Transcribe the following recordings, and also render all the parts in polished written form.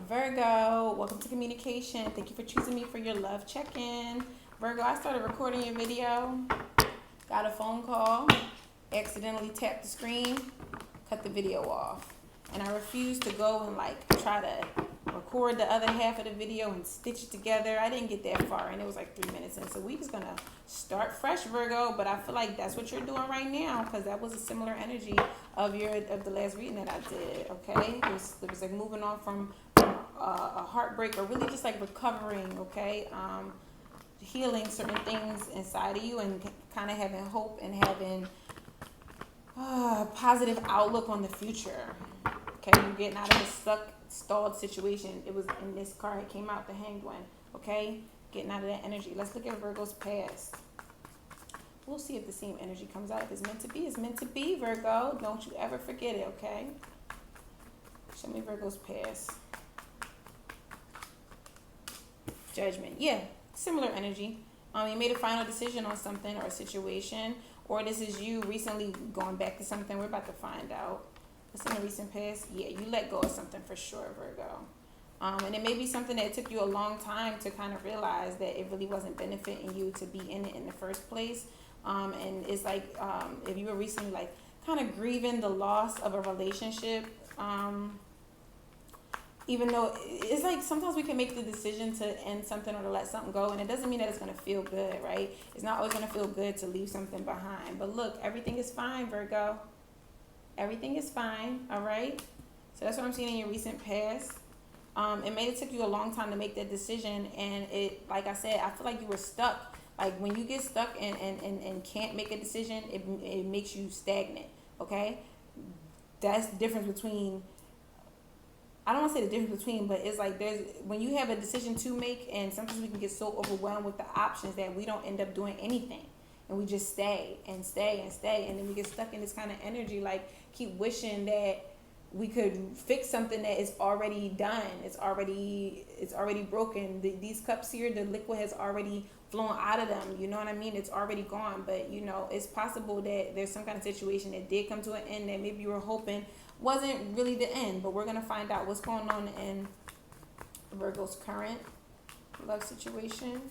Virgo, welcome to Kaminacation. Thank you for choosing me for your love check-in. Virgo, I started recording your video, got a phone call, accidentally tapped the screen, cut the video off. And I refused to go and try to record the other half of the video and stitch it together. I didn't get that far and it was like 3 minutes in. So we just gonna start fresh, Virgo, but I feel like that's what you're doing right now because that was a similar energy of the last reading that I did, okay? It was like moving on from a heartbreak or really just like recovering, okay? Healing certain things inside of you and kind of having hope and having a positive outlook on the future. Okay, you're getting out of a stalled situation. It was in this card, it came out the Hanged One. Okay, getting out of that energy. Let's look at Virgo's past. We'll see if the same energy comes out. If it's meant to be, it's meant to be, Virgo. Don't you ever forget it, okay? Show me Virgo's past. Judgment. Yeah, similar energy. You made a final decision on something or a situation, or this is you recently going back to something. We're about to find out. What's in the recent past? Yeah, you let go of something for sure, Virgo. And it may be something that took you a long time to kind of realize that it really wasn't benefiting you to be in it in the first place. And it's like if you were recently kind of grieving the loss of a relationship, even though it's like sometimes we can make the decision to end something or to let something go, and it doesn't mean that it's going to feel good, right? It's not always going to feel good to leave something behind. But look, everything is fine, Virgo. Everything is fine, all right? So that's what I'm seeing in your recent past. It may have took you a long time to make that decision, and it, like I said, I feel like you were stuck. Like when you get stuck and can't make a decision, it makes you stagnant, okay? That's the difference between, I don't want to say the difference between, but it's like when you have a decision to make, and sometimes we can get so overwhelmed with the options that we don't end up doing anything. And we just stay and stay and stay. And then we get stuck in this kind of energy, keep wishing that we could fix something that is already done. It's already broken. These cups here, the liquid has already flown out of them. You know what I mean? It's already gone. But, it's possible that there's some kind of situation that did come to an end that maybe you were hoping wasn't really the end. But we're going to find out what's going on in Virgo's current love situation.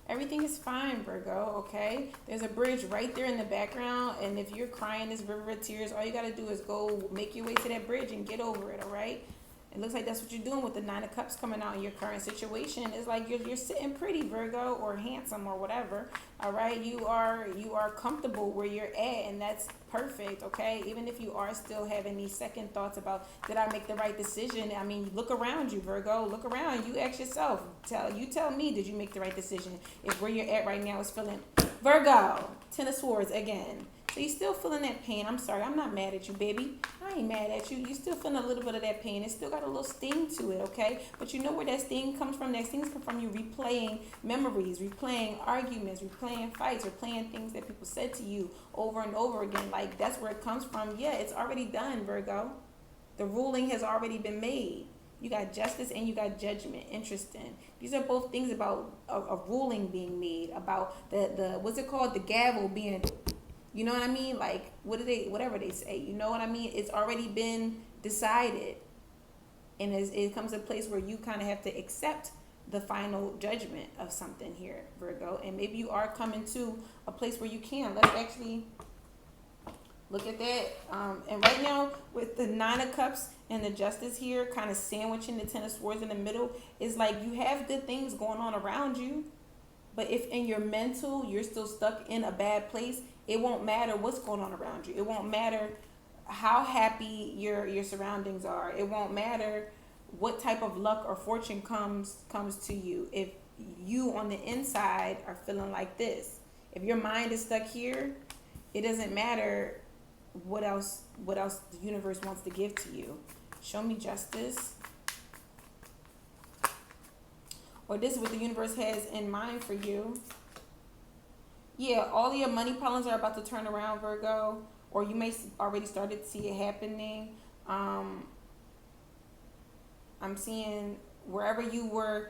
Everything is fine, Virgo, okay? There's a bridge right there in the background, and if you're crying this river of tears, all you got to do is go make your way to that bridge and get over it, all right? It looks like that's what you're doing with the Nine of Cups coming out in your current situation. It's like you're sitting pretty, Virgo, or handsome or whatever, all right? You are comfortable where you're at, and that's perfect, okay? Even if you are still having these second thoughts about, did I make the right decision? I mean, look around you, Virgo. Look around. You ask yourself. Tell me, did you make the right decision? If where you're at right now is feeling, Virgo, Ten of Swords again. So you're still feeling that pain. I'm sorry. I'm not mad at you, baby. I ain't mad at you. You're still feeling a little bit of that pain. It still got a little sting to it, okay? But you know where that sting comes from? That sting comes from you replaying memories, replaying arguments, replaying fights, replaying things that people said to you over and over again. Like, that's where it comes from. Yeah, it's already done, Virgo. The ruling has already been made. You got justice and you got judgment. Interesting. These are both things about a ruling being made, about the what's it called? The gavel being... You know what I mean? Like, whatever they say, you know what I mean? It's already been decided. And it comes to a place where you kind of have to accept the final judgment of something here, Virgo. And maybe you are coming to a place where you can. Let's actually look at that. And right now, with the Nine of Cups and the Justice here, kind of sandwiching the Ten of Swords in the middle, it's like you have good things going on around you. But if in your mental, you're still stuck in a bad place, it won't matter what's going on around you. It won't matter how happy your surroundings are. It won't matter what type of luck or fortune comes to you. If you on the inside are feeling like this, if your mind is stuck here, it doesn't matter what else the universe wants to give to you. Show me justice. Or this is what the universe has in mind for you. Yeah, all your money problems are about to turn around, Virgo. Or you may already started to see it happening. I'm seeing wherever you were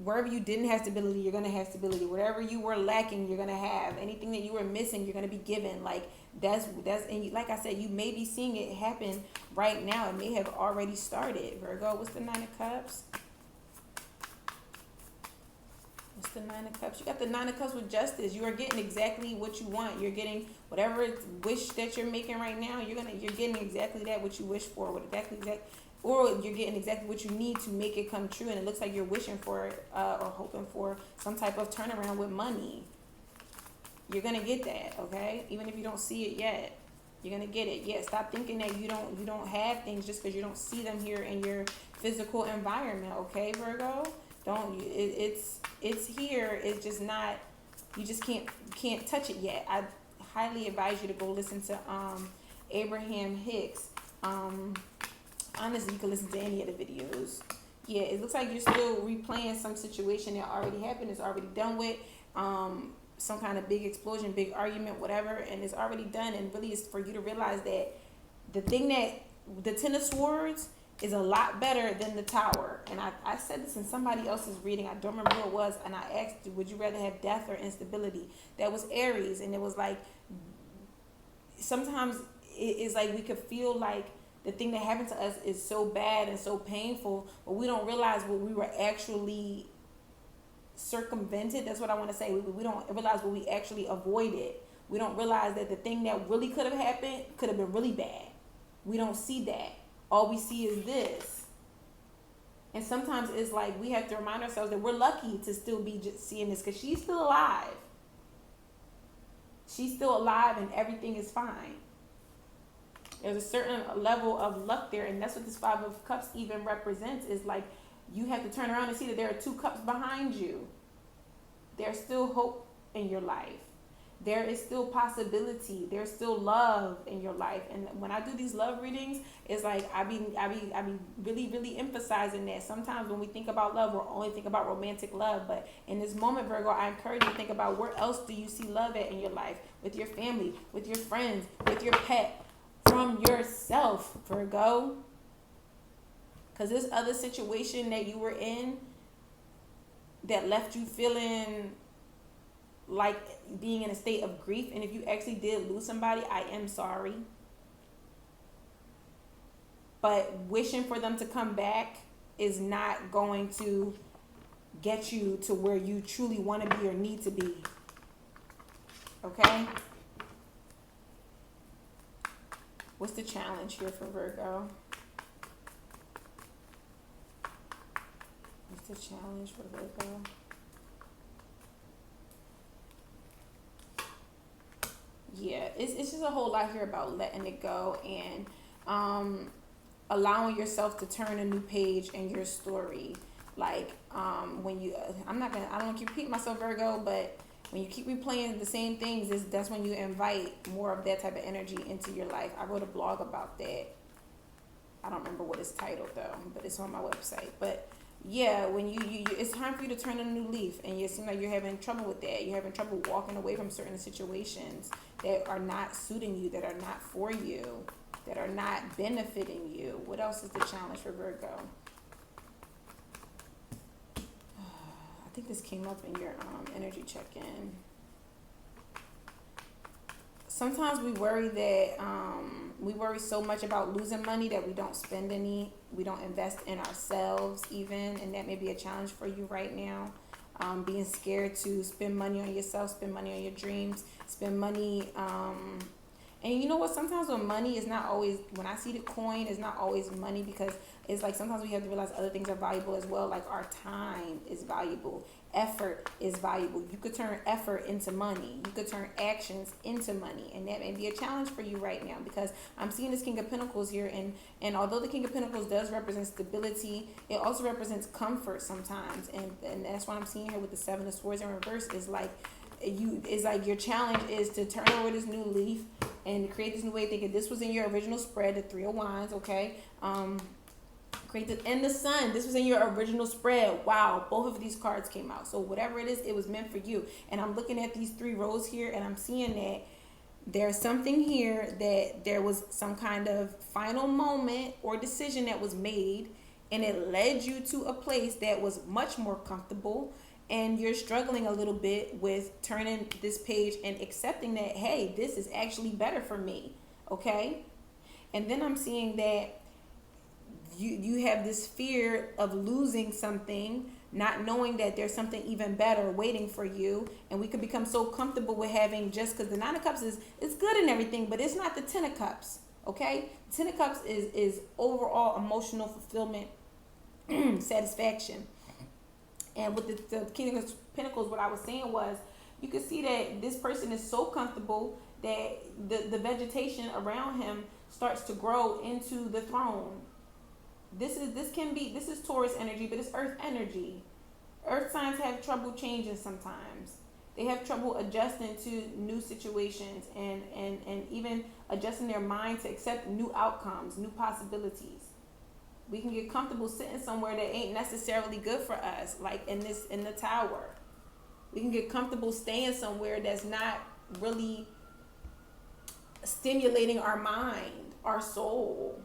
Wherever you didn't have stability, you're going to have stability. Whatever you were lacking, you're going to have. Anything that you were missing, you're going to be given. Like and like I said, you may be seeing it happen right now. It may have already started. Virgo, what's the Nine of Cups? What's the Nine of Cups? You got the Nine of Cups with Justice. You are getting exactly what you want. You're getting whatever wish that you're making right now. You're getting exactly that what you wish for. Or you're getting exactly what you need to make it come true. And it looks like you're wishing for it or hoping for some type of turnaround with money. You're gonna get that, okay? Even if you don't see it yet, you're gonna get it. Yeah, stop thinking that you don't have things just because you don't see them here in your physical environment, okay, Virgo? It's here. It's just not. You just can't touch it yet. I highly advise you to go listen to Abraham Hicks. Honestly, you can listen to any of the videos. Yeah, it looks like you're still replaying some situation that already happened. It's already done with. Some kind of big explosion, big argument, whatever, and it's already done. And really, it's for you to realize that the Ten of Swords is a lot better than the Tower. And I said this in somebody else's reading. I don't remember who it was. And I asked, would you rather have death or instability? That was Aries. And it was like, sometimes it's like we could feel like the thing that happened to us is so bad and so painful, but we don't realize what we were actually circumvented. That's what I want to say. We don't realize what we actually avoided. We don't realize that the thing that really could have happened could have been really bad. We don't see that. All we see is this. And sometimes it's like we have to remind ourselves that we're lucky to still be just seeing this because she's still alive. She's still alive and everything is fine. There's a certain level of luck there, and that's what this Five of Cups even represents, is like you have to turn around and see that there are two cups behind you. There's still hope in your life. There is still possibility. There's still love in your life. And when I do these love readings, it's like I be really, really emphasizing that. Sometimes when we think about love, we're only thinking about romantic love. But in this moment, Virgo, I encourage you to think about where else do you see love at in your life? With your family, with your friends, with your pet, from yourself, Virgo. Because this other situation that you were in that left you feeling like being in a state of grief, and if you actually did lose somebody, I am sorry. But wishing for them to come back is not going to get you to where you truly want to be or need to be. Okay? What's the challenge here for Virgo? What's the challenge for Virgo? Yeah, it's just a whole lot here about letting it go and allowing yourself to turn a new page in your story. Like when you, I don't want to keep repeating myself, Virgo, but when you keep replaying the same things, that's when you invite more of that type of energy into your life. I wrote a blog about that. I don't remember what it's titled though, but it's on my website. But yeah, when you it's time for you to turn a new leaf, and you seem like you're having trouble with that. You're having trouble walking away from certain situations that are not suiting you, that are not for you, that are not benefiting you. What else is the challenge for Virgo? I think this came up in your energy check-in. Sometimes we worry that we worry so much about losing money that we don't spend any, we don't invest in ourselves even, and that may be a challenge for you right now. Being scared to spend money on yourself, spend money on your dreams, spend money. And you know what? Sometimes when money is not always, when I see the coin, it's not always money, because it's like sometimes we have to realize other things are valuable as well. Like our time is valuable. Effort is valuable. You could turn effort into money. You could turn actions into money. And that may be a challenge for you right now, because I'm seeing this King of Pentacles here. And although the King of Pentacles does represent stability, it also represents comfort sometimes. And that's what I'm seeing here with the Seven of Swords in reverse, is like your challenge is to turn over this new leaf and create this new way of thinking. This was in your original spread, the Three of Wands, okay? Create this, and the Sun. This was in your original spread. Wow, both of these cards came out. So whatever it is, it was meant for you. And I'm looking at these three rows here, and I'm seeing that there's something here that there was some kind of final moment or decision that was made, and it led you to a place that was much more comfortable, and you're struggling a little bit with turning this page and accepting that, hey, this is actually better for me, okay? And then I'm seeing that you have this fear of losing something, not knowing that there's something even better waiting for you. And we can become so comfortable with having, just because the Nine of Cups is good and everything, but it's not the Ten of Cups, okay? Ten of Cups is overall emotional fulfillment, satisfaction. And with the King of Pentacles, what I was saying was, you can see that this person is so comfortable that the vegetation around him starts to grow into the throne. This is Taurus energy, but it's Earth energy. Earth signs have trouble changing sometimes. They have trouble adjusting to new situations and even adjusting their mind to accept new outcomes, new possibilities. We can get comfortable sitting somewhere that ain't necessarily good for us, like in the Tower. We can get comfortable staying somewhere that's not really stimulating our mind, our soul.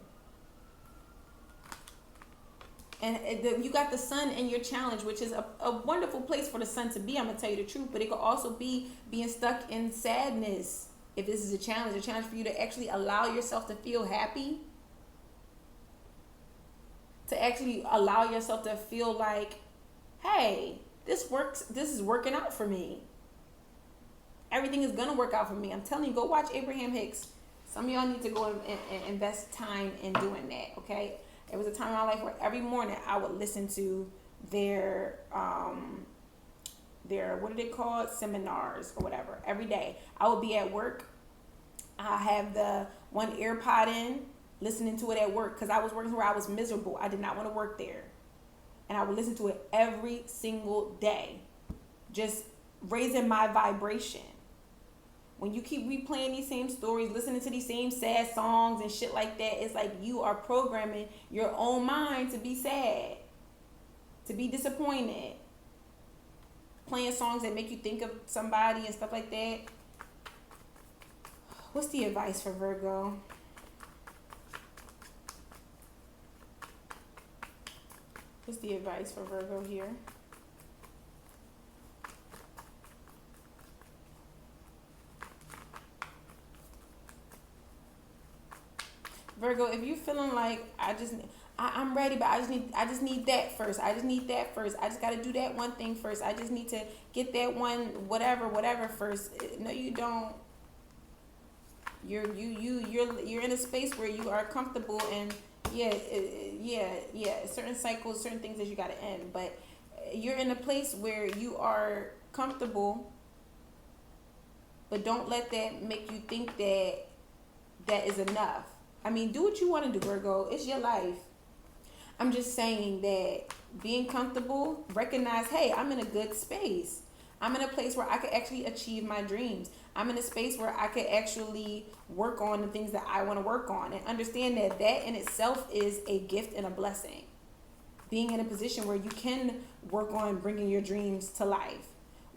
And you got the Sun in your challenge, which is a wonderful place for the Sun to be, I'm going to tell you the truth. But it could also be being stuck in sadness. If this is a challenge for you to actually allow yourself to feel happy. To actually allow yourself to feel like, hey, this works. This is working out for me. Everything is going to work out for me. I'm telling you, go watch Abraham Hicks. Some of y'all need to go and invest time in doing that, okay? There was a time in my life where every morning I would listen to their what are they called? Seminars or whatever. Every day. I would be at work. I have the one earpod in, listening to it at work, because I was working where I was miserable. I did not want to work there. And I would listen to it every single day. Just raising my vibration. When you keep replaying these same stories, listening to these same sad songs and shit like that, it's like you are programming your own mind to be sad, to be disappointed. Playing songs that make you think of somebody and stuff like that. What's the advice for Virgo? What's the advice for Virgo here? Virgo, if you're feeling like I'm ready, but I just need that first. I just need that first. I just got to do that one thing first. I just need to get that one whatever first. No, you don't. You're in a space where you are comfortable, and yeah. Certain cycles, certain things that you got to end, but you're in a place where you are comfortable, but don't let that make you think that is enough. I mean, do what you want to do, Virgo. It's your life. I'm just saying that being comfortable, recognize, hey, I'm in a good space. I'm in a place where I could actually achieve my dreams. I'm in a space where I could actually work on the things that I want to work on, and understand that in itself is a gift and a blessing. Being in a position where you can work on bringing your dreams to life,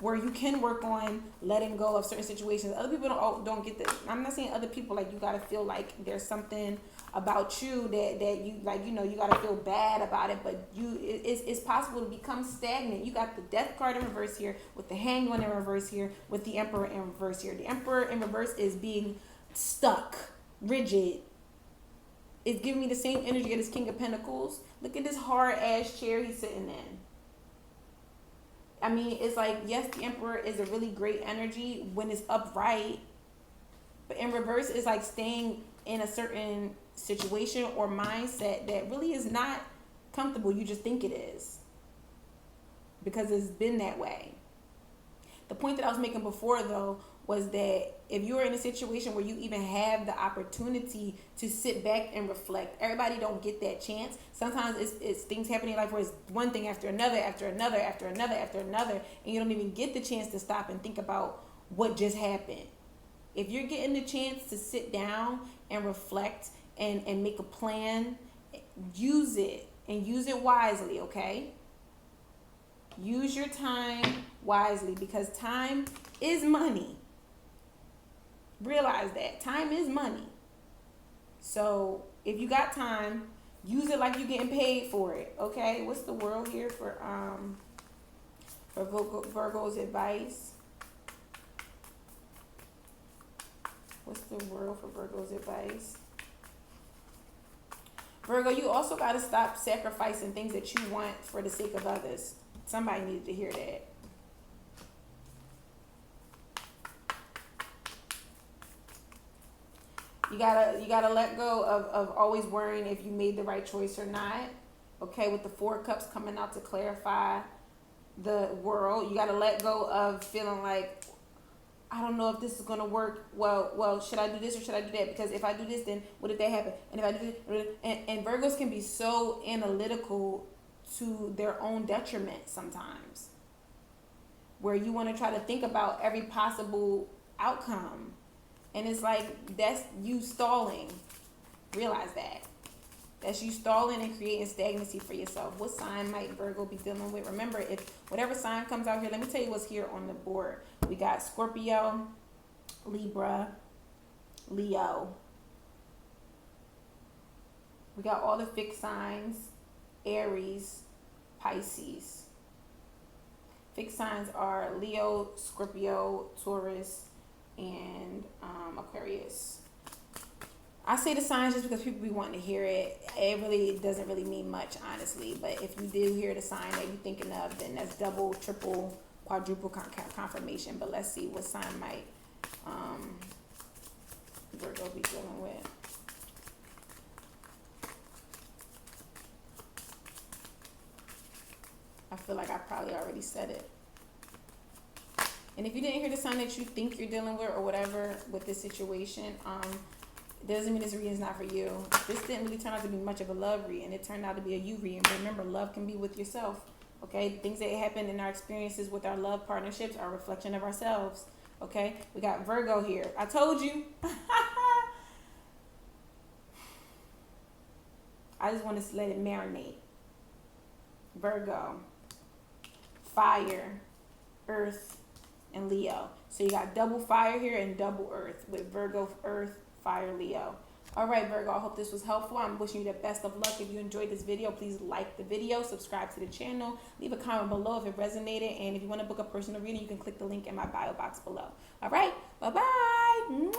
where you can work on letting go of certain situations. Other people don't get this. I'm not saying other people, like, you got to feel like there's something about you that you, like, you know, you got to feel bad about it, but it's possible to become stagnant. You got the Death card in reverse here, with the Hanged One in reverse here, with the Emperor in reverse here. The Emperor in reverse is being stuck, rigid. It's giving me the same energy as King of Pentacles. Look at this hard ass chair he's sitting in. I mean, it's like, yes, the Emperor is a really great energy when it's upright, but in reverse, it's like staying in a certain situation or mindset that really is not comfortable. You just think it is because it's been that way. The point that I was making before, though, was that if you're in a situation where you even have the opportunity to sit back and reflect, everybody don't get that chance. Sometimes it's things happening in life where it's one thing after another, and you don't even get the chance to stop and think about what just happened. If you're getting the chance to sit down and reflect and make a plan, use it, and use it wisely, okay? Use your time wisely, because time is money. Realize that time is money. So if you got time, Use it like you're getting paid for it. Okay. What's the world here for Virgo's advice? What's the world for Virgo's advice? Virgo, you also got to stop sacrificing things that you want for the sake of others. Somebody needed to hear that. You gotta let go of always worrying if you made the right choice or not. Okay, with the 4 cups coming out to clarify the world, you gotta let go of feeling like, I don't know if this is gonna work. Well, should I do this or should I do that? Because if I do this, then what if that happen? And if I do this, and Virgos can be so analytical to their own detriment sometimes, where you want to try to think about every possible outcome, and it's like that's you stalling. Realize that. That's you stalling and creating stagnancy for yourself. What sign might Virgo be dealing with? Remember, if whatever sign comes out here, let me tell you what's here on the board. We got Scorpio, Libra, Leo. We got all the fixed signs, Aries, Pisces. Fixed signs are Leo, Scorpio, Taurus, and Aquarius. I say the signs just because people be wanting to hear it. It doesn't really mean much, honestly. But if you do hear the sign that you're thinking of, then that's double, triple, quadruple confirmation. But let's see what sign might Virgo be dealing with. I feel like I probably already said it. And if you didn't hear the sign that you think you're dealing with or whatever with this situation, doesn't mean this reading is not for you. This didn't really turn out to be much of a love reading. It turned out to be a you reading. But remember, love can be with yourself. Okay? Things that happen in our experiences with our love partnerships are a reflection of ourselves. Okay? We got Virgo here. I told you. I just want to let it marinate. Virgo, fire, earth, and Leo. So you got double fire here and double earth with Virgo, earth, fire, Leo. All right, Virgo, I hope this was helpful. I'm wishing you the best of luck. If you enjoyed this video, please like the video, subscribe to the channel, leave a comment below if it resonated, and if you want to book a personal reading, you can click the link in my bio box below. All right, bye-bye.